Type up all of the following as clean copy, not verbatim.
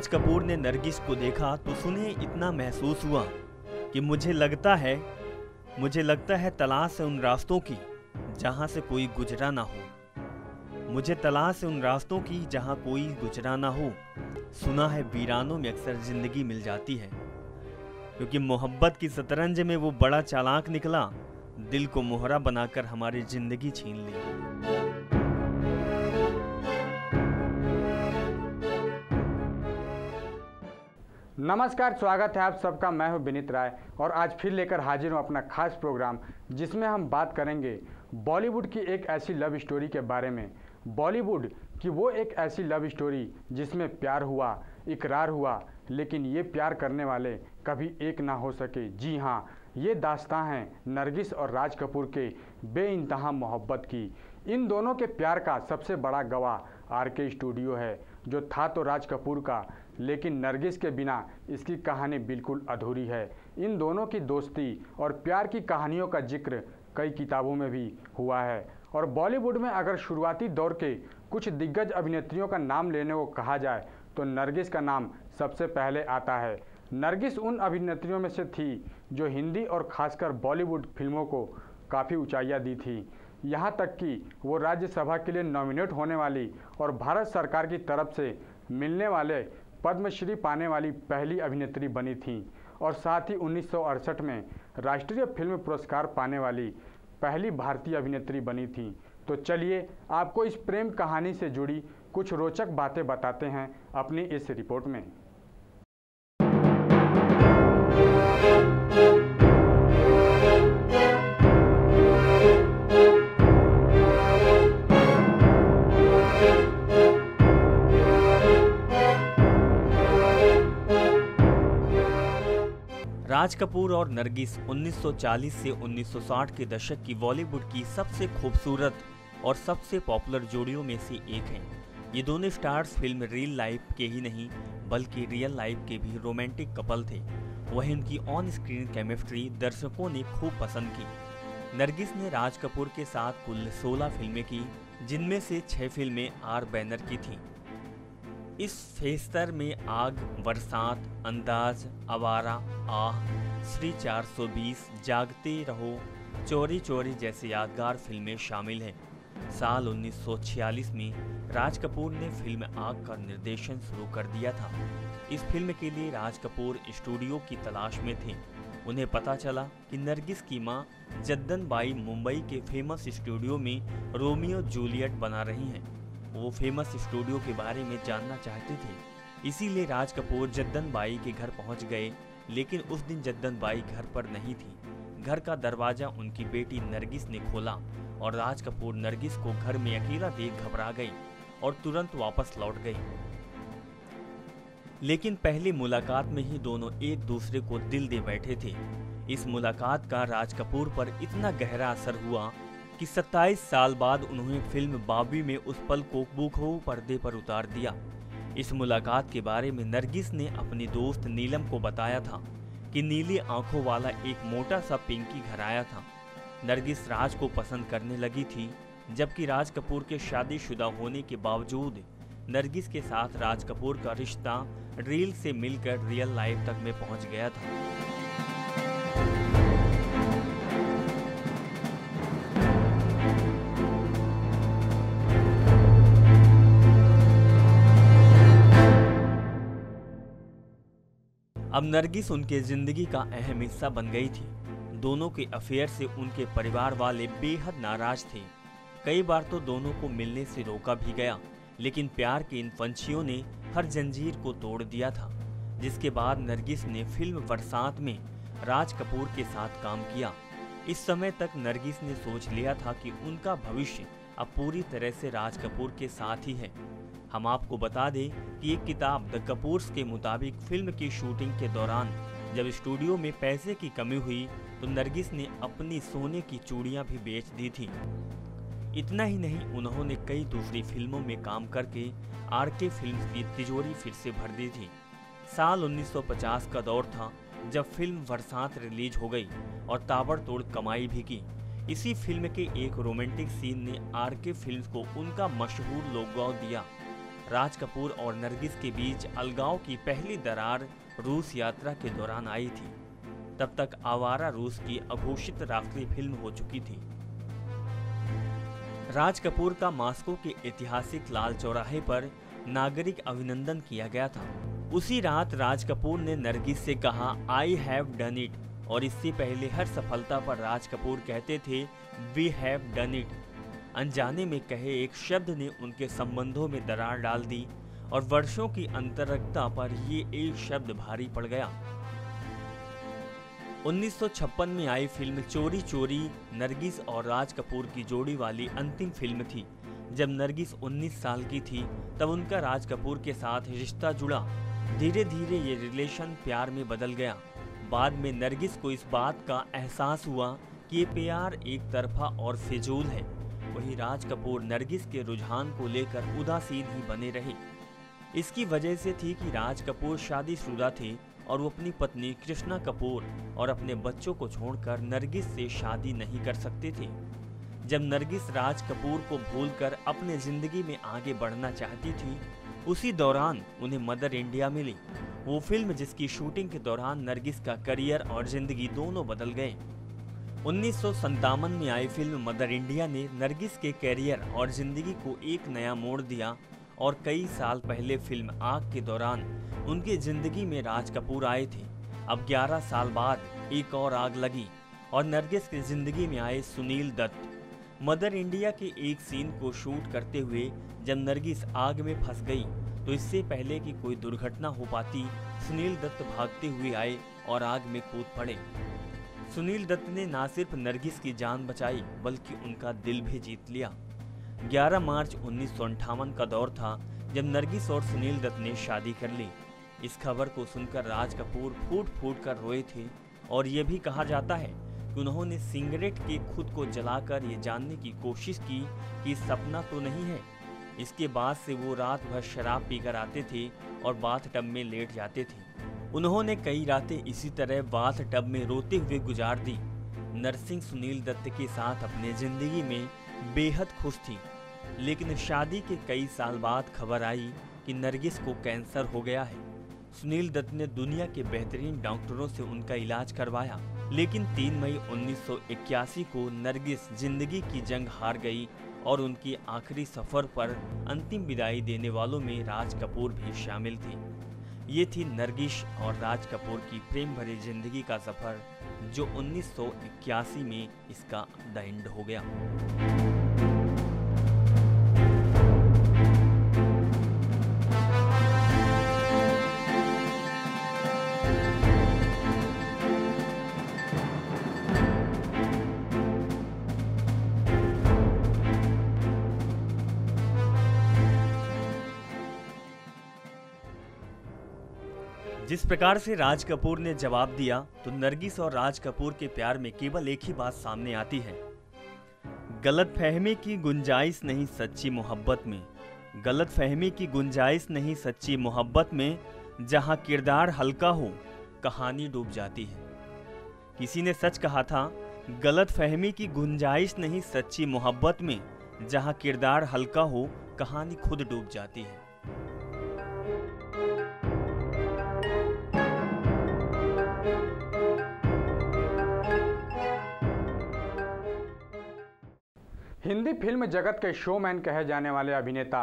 राज कपूर ने नरगिस को देखा तो उन्हें इतना महसूस हुआ कि मुझे लगता है तलाश है उन रास्तों की जहां से कोई गुजरा ना हो। मुझे तलाश है उन रास्तों की जहां कोई गुजरा ना हो। सुना है वीरानों में अक्सर जिंदगी मिल जाती है। क्योंकि मोहब्बत की शतरंज में वो बड़ा चालाक निकला, दिल को मोहरा बनाकर हमारी जिंदगी छीन ली। नमस्कार, स्वागत है आप सबका। मैं हूं विनीत राय और आज फिर लेकर हाजिर हूं अपना खास प्रोग्राम, जिसमें हम बात करेंगे बॉलीवुड की एक ऐसी लव स्टोरी के बारे में। बॉलीवुड की वो एक ऐसी लव स्टोरी जिसमें प्यार हुआ, इकरार हुआ, लेकिन ये प्यार करने वाले कभी एक ना हो सके। जी हाँ, ये दास्तां है नरगिस और राज कपूर के बेइंतहा मोहब्बत की। इन दोनों के प्यार का सबसे बड़ा गवाह आरके स्टूडियो है, जो था तो राज कपूर का, लेकिन नरगिस के बिना इसकी कहानी बिल्कुल अधूरी है। इन दोनों की दोस्ती और प्यार की कहानियों का जिक्र कई किताबों में भी हुआ है। और बॉलीवुड में अगर शुरुआती दौर के कुछ दिग्गज अभिनेत्रियों का नाम लेने को कहा जाए तो नरगिस का नाम सबसे पहले आता है। नरगिस उन अभिनेत्रियों में से थी जो हिंदी और खासकर बॉलीवुड फिल्मों को काफ़ी ऊंचाइयां दी थी। यहाँ तक कि वो राज्यसभा के लिए नॉमिनेट होने वाली और भारत सरकार की तरफ से मिलने वाले पद्मश्री पाने वाली पहली अभिनेत्री बनी थीं और साथ ही 1968 में राष्ट्रीय फिल्म पुरस्कार पाने वाली पहली भारतीय अभिनेत्री बनी थीं। तो चलिए आपको इस प्रेम कहानी से जुड़ी कुछ रोचक बातें बताते हैं अपनी इस रिपोर्ट में। राज कपूर और नरगिस 1940 से 1960 के दशक की बॉलीवुड की सबसे खूबसूरत और सबसे पॉपुलर जोड़ियों में से एक हैं। ये दोनों स्टार्स फिल्म रियल लाइफ के ही नहीं बल्कि रियल लाइफ के भी रोमांटिक कपल थे। वहीं उनकी ऑन स्क्रीन केमिस्ट्री दर्शकों ने खूब पसंद की। नरगिस ने राज कपूर के साथ कुल 16 फिल्में की, जिनमें से 6 फिल्में आर बैनर की थीं। इस फेस्तर में आग, बरसात, अंदाज, आवारा, आह, श्री 420, जागते रहो, चोरी चोरी जैसे यादगार फिल्में शामिल हैं। साल 1946 में राज कपूर ने फिल्म आग का निर्देशन शुरू कर दिया था। इस फिल्म के लिए राज कपूर स्टूडियो की तलाश में थे। उन्हें पता चला कि नरगिस की मां जद्दन बाई मुंबई के फेमस स्टूडियो में रोमियो जूलियट बना रही हैं। वो फेमस स्टूडियो के बारे में जानना चाहते थे, इसीलिए राज कपूर जद्दन बाई के घर पहुंच गए। लेकिन उस दिन जद्दन बाई घर पर नहीं थी। घर का दरवाजा उनकी बेटी नरगिस ने खोला और राज कपूर नरगिस को घर में अकेला देख घबरा गई और तुरंत वापस लौट गई। लेकिन पहली मुलाकात में ही दोनों एक दूसरे को दिल दे बैठे थे। इस मुलाकात का राज कपूर पर इतना गहरा असर हुआ कि 27 साल बाद उन्होंने फिल्म बाबी में उस पल को बखूबी पर्दे पर उतार दिया। इस मुलाकात के बारे में नरगिस ने अपनी दोस्त नीलम को बताया था कि नीली आंखों वाला एक मोटा सा पिंकी घर आया था। नरगिस राज को पसंद करने लगी थी, जबकि राज कपूर के शादीशुदा होने के बावजूद नरगिस के साथ राज कपूर का रिश्ता रील से मिलकर रियल लाइफ तक में पहुंच गया था। अब नरगिस उनके जिंदगी का अहम हिस्सा बन गई थी। दोनों के अफेयर से उनके परिवार वाले बेहद नाराज थे। कई बार तो दोनों को मिलने से रोका भी गया, लेकिन प्यार के इन पंछियों ने हर जंजीर को तोड़ दिया था। जिसके बाद नरगिस ने फिल्म बरसात में राज कपूर के साथ काम किया। इस समय तक नरगिस ने सोच लिया था कि उनका भविष्य अब पूरी तरह से राज कपूर के साथ ही है। हम आपको बता दें कि एक किताब द कपूर्स के मुताबिक फिल्म की शूटिंग के दौरान जब स्टूडियो में पैसे की कमी हुई तो नरगिस ने अपनी सोने की चूड़ियां भी बेच दी थी। इतना ही नहीं, उन्होंने कई दूसरी फिल्मों में काम करके आरके फिल्म्स की तिजोरी फिर से भर दी थी। साल 1950 का दौर था जब फिल्म बरसात रिलीज हो गई और ताबड़तोड़ कमाई भी की। इसी फिल्म के एक रोमांटिक सीन ने आरके फिल्म्स को उनका मशहूर लोगो दिया। राज कपूर और नरगिस के बीच अलगाव की पहली दरार रूस यात्रा के दौरान आई थी। तब तक आवारा रूस की अघोषित राष्ट्रीय फिल्म हो चुकी थी। राज कपूर का मास्को के ऐतिहासिक लाल चौराहे पर नागरिक अभिनंदन किया गया था। उसी रात राज कपूर ने नरगिस से कहा, आई हैव डन इट, और इससे पहले हर सफलता पर राज कपूर कहते थे, वी हैव डन इट। अनजाने में कहे एक शब्द ने उनके संबंधों में दरार डाल दी और वर्षों की अंतरंगता पर ये एक शब्द भारी पड़ गया। 1956 में आई फिल्म चोरी चोरी नरगिस और राज कपूर की जोड़ी वाली अंतिम फिल्म थी। जब नरगिस 19 साल की थी तब उनका राज कपूर के साथ रिश्ता जुड़ा। धीरे धीरे ये रिलेशन प्यार में बदल गया। बाद में नरगिस को इस बात का एहसास हुआ कि ये प्यार एक तरफा और फिजूल है। वहीं राज कपूर नरगिस के रुझान को लेकर उदासीन ही बने रहे। इसकी वजह से थी कि राज कपूर शादीशुदा थे और वो अपनी पत्नी कृष्णा कपूर और अपने बच्चों को छोड़कर नरगिस से शादी नहीं कर सकते थे। जब नरगिस राज कपूर को भूलकर अपने जिंदगी में आगे बढ़ना चाहती थी, उसी दौरान उन्हें मदर इंडिया मिली, वो फिल्म जिसकी शूटिंग के दौरान नरगिस का करियर और जिंदगी दोनों बदल गए। 1957 में आई फिल्म मदर इंडिया ने नरगिस के करियर और जिंदगी को एक नया मोड़ दिया और कई साल पहले फिल्म आग के दौरान उनकी जिंदगी में राज कपूर आए थे। अब 11 साल बाद एक और आग लगी और नरगिस की जिंदगी में आए सुनील दत्त। मदर इंडिया के एक सीन को शूट करते हुए जब नरगिस आग में फंस गई तो इससे पहले कि कोई दुर्घटना हो पाती, सुनील दत्त भागते हुए आए और आग में कूद पड़े। सुनील दत्त ने न सिर्फ नरगिस की जान बचाई बल्कि उनका दिल भी जीत लिया। 11 मार्च 1958 का दौर था जब नरगिस और सुनील दत्त ने शादी कर ली। इस खबर को सुनकर राज कपूर फूट फूट कर रोए थे और ये भी कहा जाता है कि उन्होंने सिगरेट के खुद को जलाकर ये जानने की कोशिश की कि सपना तो नहीं है। इसके बाद से वो रात भर शराब पीकर आते थे और बाथटब में लेट जाते थे। उन्होंने कई रातें इसी तरह बाथटब में रोते हुए गुजार दी। नरसिंह सुनील दत्त के साथ अपने जिंदगी में बेहद खुश थी, लेकिन शादी के कई साल बाद खबर आई कि नरगिस को कैंसर हो गया है। सुनील दत्त ने दुनिया के बेहतरीन डॉक्टरों से उनका इलाज करवाया, लेकिन 3 मई 1981 को नरगिस जिंदगी की जंग हार गई और उनकी आखिरी सफर पर अंतिम विदाई देने वालों में राज कपूर भी शामिल थे। ये थी नरगिस और राज कपूर की प्रेम भरी जिंदगी का सफर, जो 1981 में इसका द एंड हो गया। जिस प्रकार से राज कपूर ने जवाब दिया तो नरगिस और राज कपूर के प्यार में केवल एक ही बात सामने आती है, गलतफहमी की गुंजाइश नहीं सच्ची मोहब्बत में। गलतफहमी की गुंजाइश नहीं सच्ची मोहब्बत में, जहां किरदार हल्का हो कहानी डूब जाती है। किसी ने सच कहा था, गलतफहमी की गुंजाइश नहीं सच्ची मोहब्बत में, जहां किरदार हल्का हो कहानी खुद डूब जाती है। हिंदी फिल्म जगत के शोमैन कहे जाने वाले अभिनेता,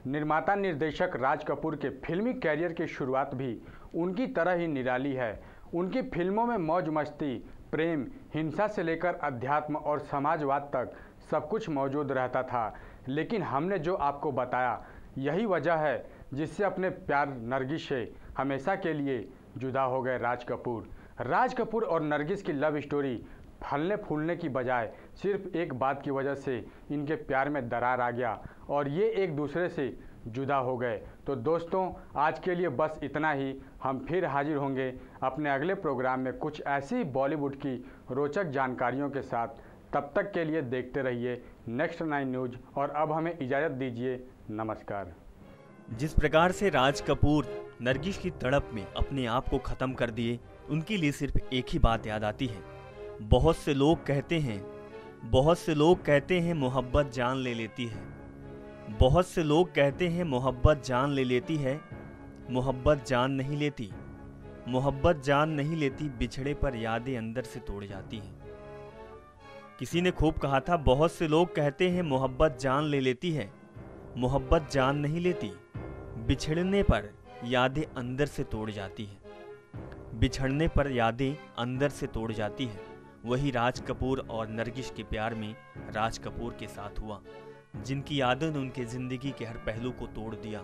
निर्माता, निर्देशक राज कपूर के फिल्मी कैरियर की शुरुआत भी उनकी तरह ही निराली है। उनकी फिल्मों में मौज मस्ती, प्रेम, हिंसा से लेकर अध्यात्म और समाजवाद तक सब कुछ मौजूद रहता था। लेकिन हमने जो आपको बताया यही वजह है जिससे अपने प्यार नरगिस से हमेशा के लिए जुदा हो गए राज कपूर। राज कपूर और नरगिस की लव स्टोरी फलने फूलने की बजाय सिर्फ एक बात की वजह से इनके प्यार में दरार आ गया और ये एक दूसरे से जुदा हो गए। तो दोस्तों, आज के लिए बस इतना ही। हम फिर हाजिर होंगे अपने अगले प्रोग्राम में कुछ ऐसी बॉलीवुड की रोचक जानकारियों के साथ। तब तक के लिए देखते रहिए नेक्स्ट 9 न्यूज़ और अब हमें इजाज़त दीजिए। नमस्कार। जिस प्रकार से राज कपूर नरगिस की तड़प में अपने आप को ख़त्म कर दिए, उनके लिए सिर्फ एक ही बात याद आती है, बहुत से लोग कहते हैं मोहब्बत जान ले लेती है, बहुत से लोग कहते हैं मोहब्बत जान ले लेती है, मोहब्बत जान नहीं लेती। मोहब्बत जान नहीं लेती, बिछड़े पर यादें अंदर से तोड़ जाती हैं। किसी ने खूब कहा था, बहुत से लोग कहते हैं मोहब्बत जान ले लेती है, मोहब्बत जान नहीं लेती। बिछड़ने पर यादें अंदर से तोड़ जाती हैं। बिछड़ने पर यादें अंदर से तोड़ जाती हैं। वही राज कपूर और नरगिस के प्यार में राज कपूर के साथ हुआ, जिनकी यादों ने उनके जिंदगी के हर पहलू को तोड़ दिया।